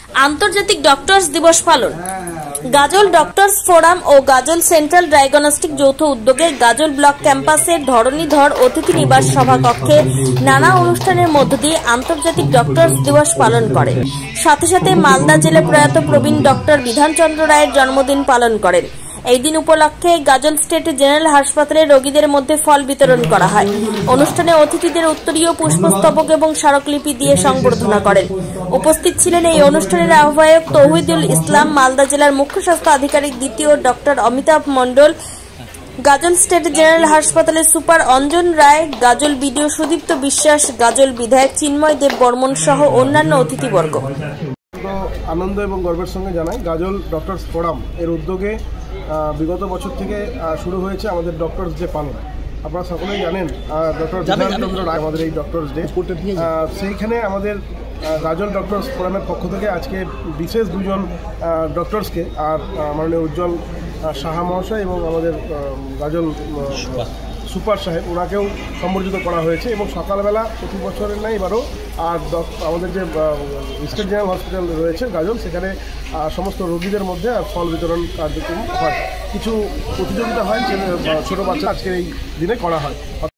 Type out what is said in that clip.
আন্তর্জাতিক ডক্টরস দিবস পালন। গাজল ডক্টরস ফোরাম ও গাজল সেন্ট্রাল ডায়াগনস্টিক যৌথ উদ্যোগে গাজল ব্লক ক্যাম্পাসের ধরণীধর অতিথি নিবাস সভাকক্ষে নানা অনুষ্ঠানের মধ্য দিয়ে আন্তর্জাতিক ডক্টরস দিবস পালন করে। সাথে সাথে মালদা জেলা প্রয়াত প্রবীণ ডক্টর বিধানচন্দ্র রায়ের জন্মদিন পালন করেন। এই দিন উপলক্ষে গাজল স্টেট জেনারেল হাসপাতালে রোগীদের মধ্যে ফল বিতরণ করা হয়। অনুষ্ঠানে অতিথিদের উত্তরীয় পুষ্পস্তবক এবং স্মারকলিপি দিয়ে সংবর্ধনা করেন। উপস্থিত ছিলেন এই অনুষ্ঠানের আহ্বায়ক তৌহিদুল ইসলাম, মালদা জেলার মুখ্য স্বাস্থ্য আধিকারিক দ্বিতীয় ডক্টর অমিতাভ মণ্ডল, গাজল স্টেট জেনারেল হাসপাতালের সুপার অঞ্জন রায়, গাজল বিডিও সুদীপ্ত বিশ্বাস, গাজল বিধায়ক চিন্ময় দেব বর্মন সহ অন্যান্য অতিথিবর্গ। আনন্দ এবং গর্বের সঙ্গে জানাই গাজল ডক্টরস ফোরাম এর উদ্যোগে বিগত বছর থেকে শুরু হয়েছে আমাদের ডক্টরস ডে পালন। আপনারা সকলেই জানেন ডক্টর বিধানচন্দ্র রায় আমাদের এই ডক্টরস ডে। সেইখানে আমাদের গাজল ডক্টরস ফোরামের পক্ষ থেকে আজকে বিশেষ দুজন ডক্টরসকে আর মাননীয় উজ্জ্বল সাহা মহাশয় এবং আমাদের গাজল সুপার সাহেব ওনাকেও সম্বর্ধিত করা হয়েছে। এবং সকালবেলা প্রতি বছরের নাই এবারও আর আমাদের যে স্টেট জেনারেল হসপিটাল রয়েছে গাজল, সেখানে সমস্ত রোগীদের মধ্যে ফল বিতরণ কার্যক্রম হয়। কিছু প্রতিযোগিতা হয় ছোটো বাচ্চা আজকের এই দিনে করা হয়।